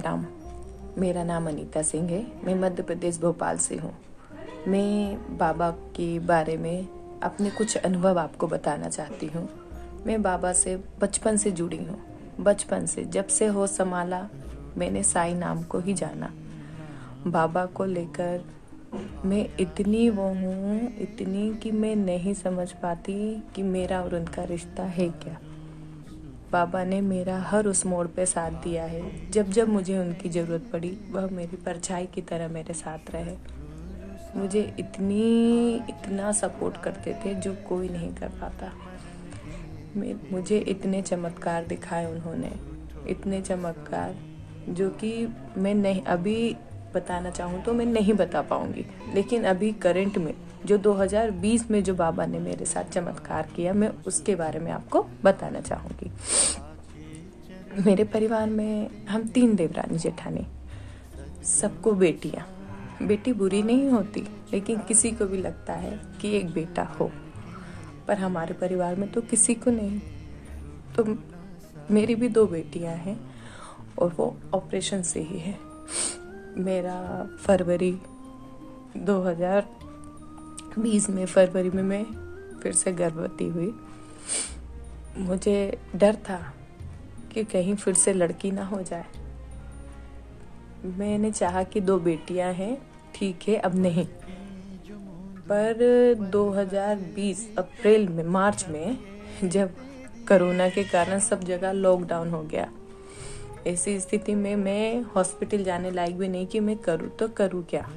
राम। मेरा नाम अनीता सिंह है। मैं मध्य प्रदेश भोपाल से हूँ। मैं बाबा के बारे में अपने कुछ अनुभव आपको बताना चाहती हूँ। मैं बाबा से बचपन से जुड़ी हूँ। बचपन से जब से होश संभाला मैंने साईं नाम को ही जाना। बाबा को लेकर मैं इतनी वो हूँ, इतनी कि मैं नहीं समझ पाती कि मेरा और उनका रिश्ता है क्या। बाबा ने मेरा हर उस मोड़ पे साथ दिया है। जब जब मुझे उनकी ज़रूरत पड़ी वह मेरी परछाई की तरह मेरे साथ रहे। मुझे इतना सपोर्ट करते थे जो कोई नहीं कर पाता। मुझे इतने चमत्कार दिखाए उन्होंने, इतने चमत्कार जो कि मैं नहीं अभी बताना चाहूँ तो मैं नहीं बता पाऊँगी। लेकिन अभी करंट में जो 2020 में जो बाबा ने मेरे साथ चमत्कार किया, मैं उसके बारे में आपको बताना चाहूँगी। मेरे परिवार में हम 3 देवरानी जेठानी, सबको बेटियाँ। बेटी बुरी नहीं होती, लेकिन किसी को भी लगता है कि एक बेटा हो, पर हमारे परिवार में तो किसी को नहीं। तो मेरी भी 2 बेटियाँ हैं और वो ऑपरेशन से ही है। मेरा फरवरी 2020 में फरवरी में मैं फिर से गर्भवती हुई। मुझे डर था कि कहीं फिर से लड़की ना हो जाए। मैंने चाहा कि 2 बेटियां हैं, ठीक है अब नहीं। पर 2020 अप्रैल में मार्च में जब कोरोना के कारण सब जगह लॉकडाउन हो गया, ऐसी स्थिति में मैं हॉस्पिटल जाने लायक भी नहीं कि मैं करूँ तो करूँ क्या।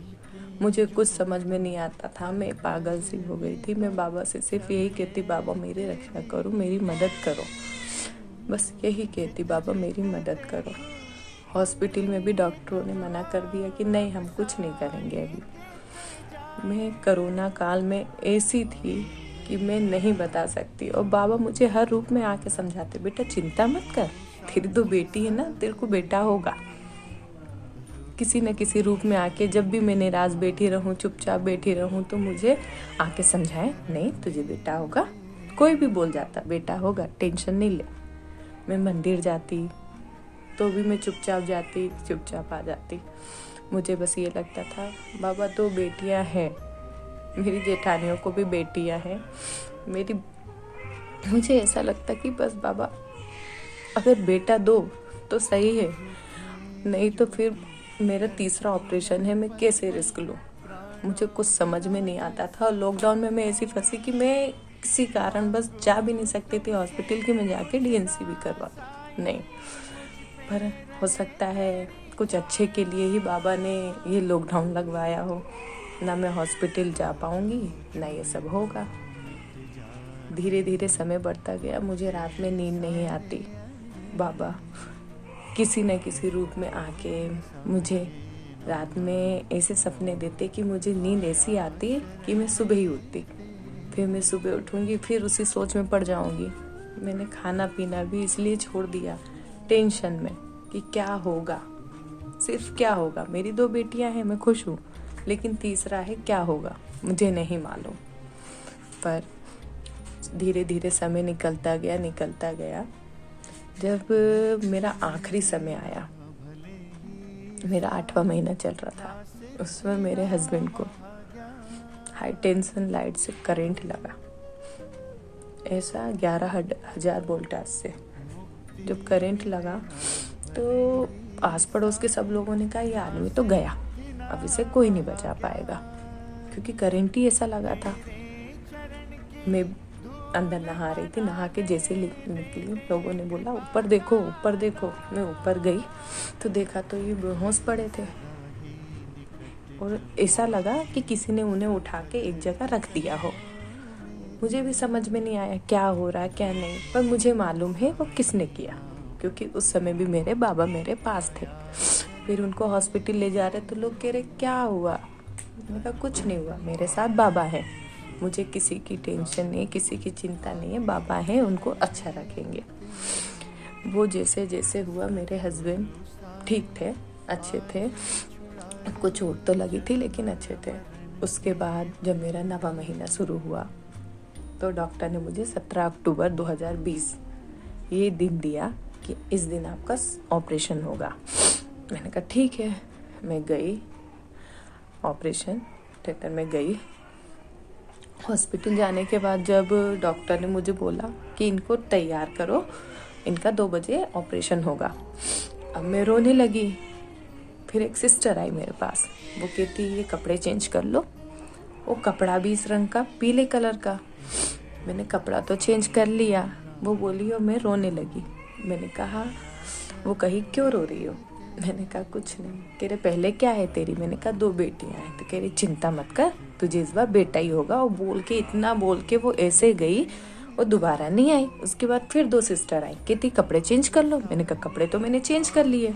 मुझे कुछ समझ में नहीं आता था। मैं पागल सी हो गई थी। मैं बाबा से सिर्फ यही कहती, बाबा मेरी रक्षा करो, मेरी मदद करो। बस यही कहती, बाबा मेरी मदद करो। हॉस्पिटल में भी डॉक्टरों ने मना कर दिया कि नहीं, हम कुछ नहीं करेंगे अभी। मैं कोरोना काल में ऐसी थी कि मैं नहीं बता सकती। और बाबा मुझे हर रूप में आके समझाते, बेटा चिंता मत कर, तेरी 2 बेटी है ना, तेरे को बेटा होगा। किसी न किसी रूप में आके जब भी मैं निराश बैठी रहूं, चुपचाप बैठी रहूं, तो मुझे आके समझाए, नहीं तुझे बेटा होगा। कोई भी बोल जाता बेटा होगा, टेंशन नहीं ले। मैं मंदिर जाती तो भी मैं चुपचाप जाती, चुपचाप आ जाती। मुझे बस ये लगता था, बाबा 2 बेटियां हैं, मेरी जेठानियों को भी बेटियां हैं। मुझे ऐसा लगता कि बस बाबा अगर बेटा दो तो सही है, नहीं तो फिर मेरा 3रा ऑपरेशन है, मैं कैसे रिस्क लूँ। मुझे कुछ समझ में नहीं आता था। और लॉकडाउन में मैं ऐसी फंसी कि मैं किसी कारण बस जा भी नहीं सकती थी हॉस्पिटल की। मैं जाके डीएनसी भी करवा नहीं। पर हो सकता है कुछ अच्छे के लिए ही बाबा ने ये लॉकडाउन लगवाया हो। ना मैं हॉस्पिटल जा पाऊँगी, ना ये सब होगा। धीरे धीरे समय बढ़ता गया। मुझे रात में नींद नहीं आती। बाबा किसी न किसी रूप में आके मुझे रात में ऐसे सपने देते कि मुझे नींद ऐसी आती कि मैं सुबह ही उठती। फिर मैं सुबह उठूंगी, फिर उसी सोच में पड़ जाऊंगी। मैंने खाना पीना भी इसलिए छोड़ दिया, टेंशन में कि क्या होगा, सिर्फ क्या होगा। मेरी 2 बेटियां हैं, मैं खुश हूँ, लेकिन 3रा है, क्या होगा मुझे नहीं मालूम। पर धीरे धीरे समय निकलता गया। जब मेरा आखिरी समय आया, मेरा 8वां महीना चल रहा था, उसमें मेरे हस्बैंड को हाई टेंशन लाइट से करंट लगा। ऐसा 11,000 वोल्टेज से जब करंट लगा तो आस पड़ोस के सब लोगों ने कहा, ये आदमी तो गया, अब इसे कोई नहीं बचा पाएगा, क्योंकि करंट ही ऐसा लगा था। मैं अंदर नहा रही थी, नहा के जैसे निकली, लोगों ने बोला ऊपर देखो, ऊपर देखो। मैं ऊपर गई तो देखा तो ये बेहोश पड़े थे। और ऐसा लगा कि किसी ने उन्हें उठा के एक जगह रख दिया हो। मुझे भी समझ में नहीं आया क्या हो रहा है क्या नहीं, पर मुझे मालूम है वो किसने किया, क्योंकि उस समय भी मेरे बाबा मेरे पास थे। फिर उनको हॉस्पिटल ले जा रहे तो लोग कह रहे क्या हुआ। मैंने कहा कुछ नहीं हुआ, मेरे साथ बाबा है, मुझे किसी की टेंशन नहीं, किसी की चिंता नहीं है, बाबा हैं, उनको अच्छा रखेंगे। वो जैसे जैसे हुआ, मेरे हस्बैंड ठीक थे, अच्छे थे, कुछ चोट तो लगी थी लेकिन अच्छे थे। उसके बाद जब मेरा 9वां महीना शुरू हुआ तो डॉक्टर ने मुझे 17 अक्टूबर 2020 ये दिन दिया कि इस दिन आपका ऑपरेशन होगा। मैंने कहा ठीक है। मैं गई, ऑपरेशन थिएटर में गई। हॉस्पिटल जाने के बाद जब डॉक्टर ने मुझे बोला कि इनको तैयार करो, इनका 2 बजे ऑपरेशन होगा, अब मैं रोने लगी। फिर एक सिस्टर आई मेरे पास, वो कहती ये कपड़े चेंज कर लो। वो कपड़ा भी इस रंग का, पीले कलर का। मैंने कपड़ा तो चेंज कर लिया। वो बोली और मैं रोने लगी। मैंने कहा, वो कही क्यों रो रही हो? मैंने कहा कुछ नहीं। कह रहे पहले क्या है तेरी? मैंने कहा 2 बेटियां हैं। तो कह रही चिंता मत कर, तुझे इस बार बेटा ही होगा। और बोल के, इतना बोल के वो ऐसे गई, वो दोबारा नहीं आई। उसके बाद फिर 2 सिस्टर आई, कहती कपड़े चेंज कर लो। मैंने कहा कपड़े तो मैंने चेंज कर लिए।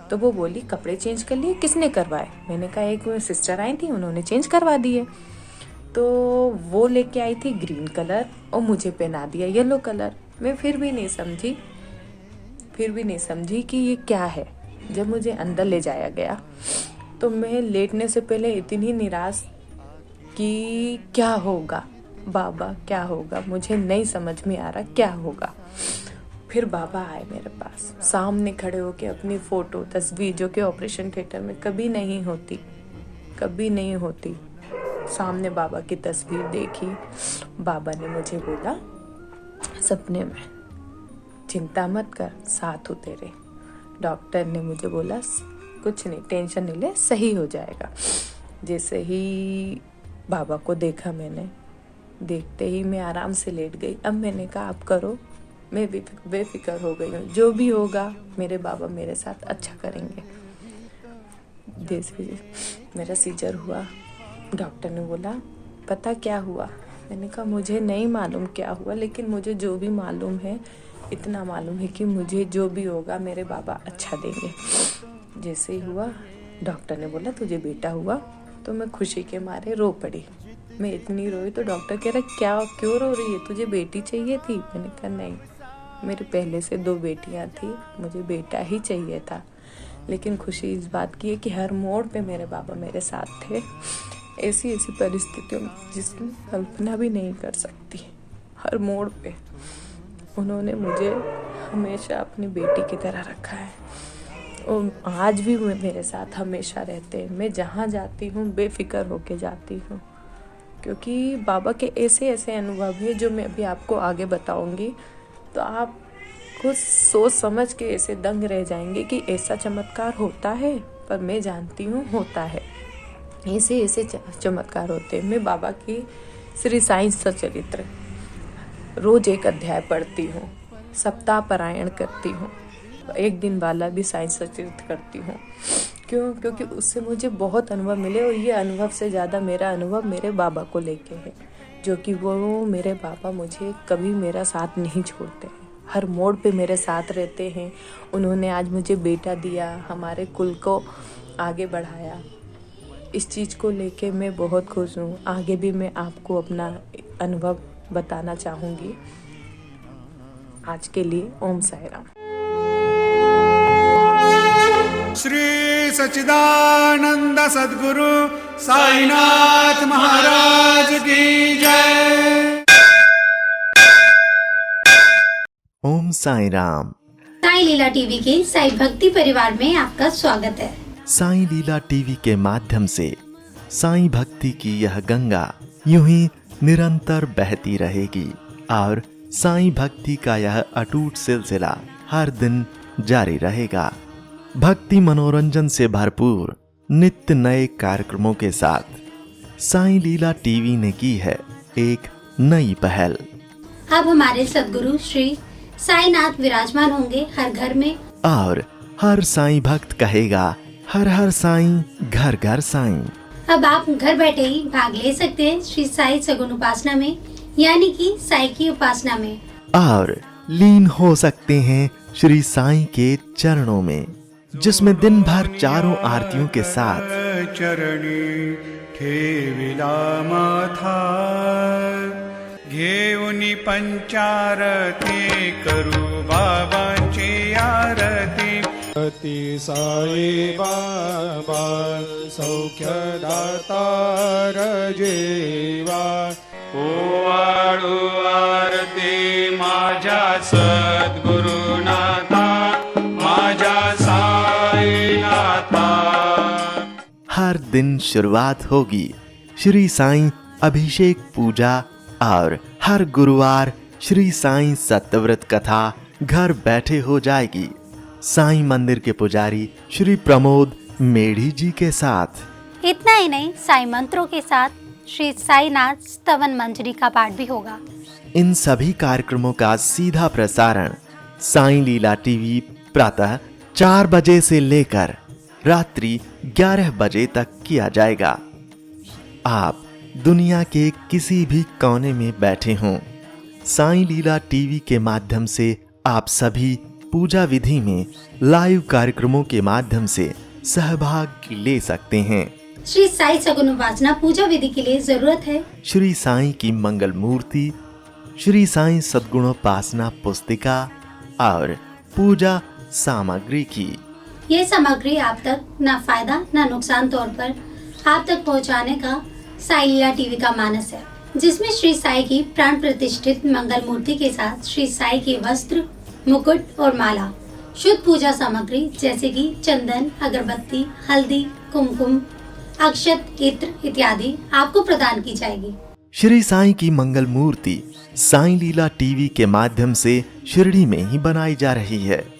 तो वो बोली कपड़े चेंज कर लिए, किसने करवाए? मैंने कहा एक सिस्टर आई थी, उन्होंने चेंज करवा दिए। तो वो लेके आई थी ग्रीन कलर और मुझे पहना दिया येलो कलर। मैं फिर भी नहीं समझी कि ये क्या है। जब मुझे अंदर ले जाया गया तो मैं लेटने से पहले इतनी निराश कि क्या होगा बाबा, क्या होगा, मुझे नहीं समझ में आ रहा क्या होगा। फिर बाबा आए मेरे पास, सामने खड़े होके अपनी फोटो तस्वीर, जो कि ऑपरेशन थिएटर में कभी नहीं होती, सामने बाबा की तस्वीर देखी। बाबा ने मुझे बोला सपने में, चिंता मत कर, साथ हूँ तेरे। डॉक्टर ने मुझे बोला कुछ नहीं, टेंशन नहीं ले, सही हो जाएगा। जैसे ही बाबा को देखा मैंने, देखते ही मैं आराम से लेट गई। अब मैंने कहा आप करो, मैं बेफिक्र हो गई हूँ, जो भी होगा मेरे बाबा मेरे साथ अच्छा करेंगे। जैसे मेरा सीजर हुआ, डॉक्टर ने बोला पता क्या हुआ? मैंने कहा मुझे नहीं मालूम क्या हुआ, लेकिन मुझे जो भी मालूम है, इतना मालूम है कि मुझे जो भी होगा मेरे बाबा अच्छा देंगे। जैसे ही हुआ, डॉक्टर ने बोला तुझे बेटा हुआ, तो मैं खुशी के मारे रो पड़ी। मैं इतनी रोई तो डॉक्टर कह रहा क्यों रो रही है, तुझे बेटी चाहिए थी? मैंने कहा नहीं, मेरे पहले से 2 बेटियां थी, मुझे बेटा ही चाहिए था। लेकिन खुशी इस बात की है कि हर मोड़ पे मेरे बाबा मेरे साथ थे, ऐसी परिस्थितियों में जिसकी कल्पना भी नहीं कर सकती। हर मोड़ पे उन्होंने मुझे हमेशा अपनी बेटी की तरह रखा है और आज भी वो मेरे साथ हमेशा रहते हैं। मैं जहाँ जाती हूँ बेफिक्र होके जाती हूँ, क्योंकि बाबा के ऐसे अनुभव है जो मैं अभी आपको आगे बताऊंगी, तो आप खुद सोच समझ के ऐसे दंग रह जाएंगे कि ऐसा चमत्कार होता है। पर मैं जानती हूँ होता है, ऐसे चमत्कार होते हैं। मैं बाबा की श्री साईं सचरित्र रोज एक अध्याय पढ़ती हूँ, सप्ताह पारायण करती हूँ, एक दिन वाला भी साईं सचरित्र करती हूँ। क्योंकि उससे मुझे बहुत अनुभव मिले, और ये अनुभव से ज़्यादा मेरा अनुभव मेरे बाबा को लेके है, जो कि वो मेरे बाबा मुझे कभी मेरा साथ नहीं छोड़ते हैं, हर मोड़ पे मेरे साथ रहते हैं। उन्होंने आज मुझे बेटा दिया, हमारे कुल को आगे बढ़ाया। इस चीज़ को लेके मैं बहुत खुश हूँ। आगे भी मैं आपको अपना अनुभव बताना चाहूँगी। आज के लिए ओम साई राम। श्री सच्चिदानंद सद्गुरु साईनाथ महाराज की जय। ओम साई राम। साई लीला टीवी के साई भक्ति परिवार में आपका स्वागत है। साई लीला टीवी के माध्यम से साई भक्ति की यह गंगा यूं ही निरंतर बहती रहेगी और साई भक्ति का यह अटूट सिलसिला हर दिन जारी रहेगा। भक्ति मनोरंजन से भरपूर नित्य नए कार्यक्रमों के साथ साई लीला टीवी ने की है एक नई पहल। अब हमारे सद्गुरु श्री साईनाथ विराजमान होंगे हर घर में, और हर साईं भक्त कहेगा हर हर साईं, घर घर साईं। अब आप घर बैठे ही भाग ले सकते हैं श्री साई सगुन उपासना में, यानी कि साई की उपासना में, और लीन हो सकते हैं श्री साईं के चरणों में, जिसमें दिन भर चारों आरतियों के साथ चरणी ठेविला माथा घेऊनी पंचारती करू बाबांची आरती। अति साई बाबा सौख्यदातार जेवा ओवाळू आरती माझ्या सद्गुरुनाथा, माझ्या साई दिन शुरुआत होगी श्री साईं अभिषेक पूजा और हर गुरुवार श्री साईं सत्यव्रत कथा घर बैठे हो जाएगी साईं मंदिर के पुजारी श्री प्रमोद मेढ़ी जी के साथ। इतना ही नहीं, साईं मंत्रों के साथ श्री साईनाथ स्तवन मंजरी का पाठ भी होगा। इन सभी कार्यक्रमों का सीधा प्रसारण साईं लीला टीवी प्रातः 4 बजे से लेकर रात्रि 11 बजे तक किया जाएगा। आप दुनिया के किसी भी कोने में बैठे हों, साईं लीला टीवी के माध्यम से आप सभी पूजा विधि में लाइव कार्यक्रमों के माध्यम से सहभाग ले सकते हैं। श्री साईं सगुन उपासना पूजा विधि के लिए जरूरत है श्री साईं की मंगल मूर्ति, श्री साईं सद्गुणोपासना पुस्तिका और पूजा सामग्री की। ये सामग्री आप तक न फायदा न नुकसान तौर पर आप तक पहुंचाने का साईं लीला टीवी का मानस है, जिसमें श्री साईं की प्राण प्रतिष्ठित मंगल मूर्ति के साथ श्री साईं के वस्त्र, मुकुट और माला, शुद्ध पूजा सामग्री जैसे कि चंदन, अगरबत्ती, हल्दी, कुमकुम, अक्षत, इत्र इत्यादि आपको प्रदान की जाएगी। श्री साईं की मंगल मूर्ति साईं लीला टीवी के माध्यम से शिरडी में ही बनाई जा रही है।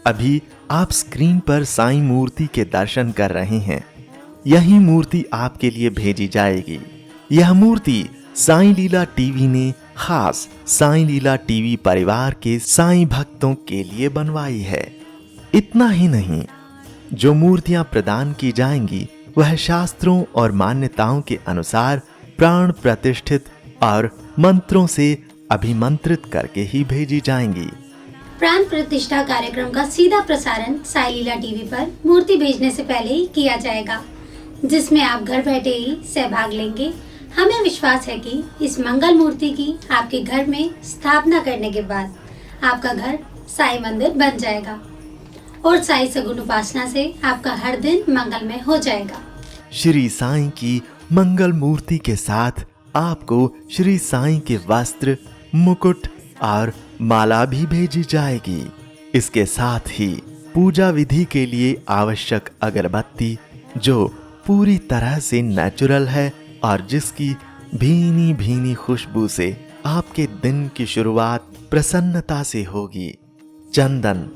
अभी आप स्क्रीन पर साईं मूर्ति के दर्शन कर रहे हैं। यही मूर्ति आपके लिए भेजी जाएगी। यह मूर्ति साईं लीला टीवी ने खास साईं लीला टीवी परिवार के साईं भक्तों के लिए बनवाई है। इतना ही नहीं, जो मूर्तियां प्रदान की जाएंगी वह शास्त्रों और मान्यताओं के अनुसार प्राण प्रतिष्ठित और मंत्रों से अभिमंत्रित करके ही भेजी जाएंगी। प्राण प्रतिष्ठा कार्यक्रम का सीधा प्रसारण साईं लीला टीवी पर मूर्ति भेजने से पहले ही किया जाएगा, जिसमें आप घर बैठे ही सहभाग लेंगे। हमें विश्वास है कि इस मंगल मूर्ति की आपके घर में स्थापना करने के बाद आपका घर साईं मंदिर बन जाएगा और साईं सगुन उपासना से आपका हर दिन मंगलमय हो जाएगा। श्री साईं की मंगल मूर्ति के साथ आपको श्री साईं के वस्त्र, मुकुट और माला भी भेजी जाएगी। इसके साथ ही पूजा विधि के लिए आवश्यक अगरबत्ती, जो पूरी तरह से नेचुरल है और जिसकी भीनी भीनी खुशबू से आपके दिन की शुरुआत प्रसन्नता से होगी। चंदन,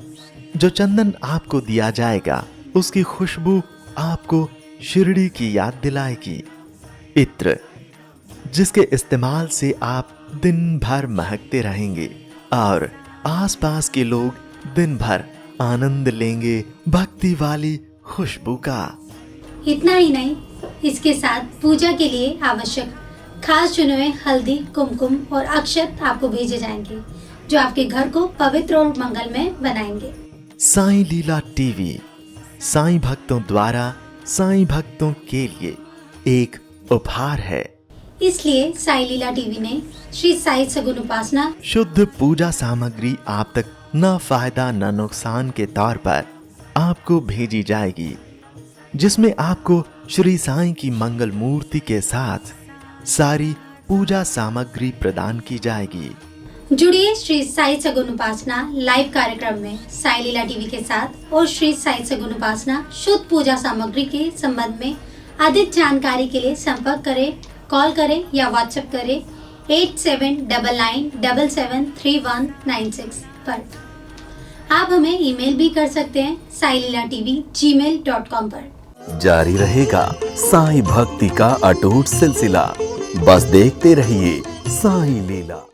जो चंदन आपको दिया जाएगा उसकी खुशबू आपको शिरडी की याद दिलाएगी। इत्र, जिसके इस्तेमाल से आप दिन भर महकते रहेंगे और आसपास के लोग दिन भर आनंद लेंगे भक्ति वाली खुशबू का। इतना ही नहीं, इसके साथ पूजा के लिए आवश्यक खास चुने हुए हल्दी, कुमकुम और अक्षत आपको भेजे जाएंगे, जो आपके घर को पवित्र और मंगलमय बनाएंगे। साईं लीला टीवी साईं भक्तों द्वारा साईं भक्तों के लिए एक उपहार है। इसलिए साईं लीला टीवी ने श्री साईं सगुन उपासना शुद्ध पूजा सामग्री आप तक न फायदा न नुकसान के तौर पर आपको भेजी जाएगी, जिसमें आपको श्री साईं की मंगल मूर्ति के साथ सारी पूजा सामग्री प्रदान की जाएगी। जुड़िए श्री साईं सगुन उपासना लाइव कार्यक्रम में साईं लीला टीवी के साथ और श्री साईं सगुन उपासना शुद्ध पूजा सामग्री के संबंध में अधिक जानकारी के लिए संपर्क करें, कॉल करें या व्हाट्सएप करें 8799773196 पर। आप हमें ईमेल भी कर सकते हैं sailila.tv@gmail.com पर। जारी रहेगा साईं भक्ति का अटूट सिलसिला। बस देखते रहिए साईं लीला।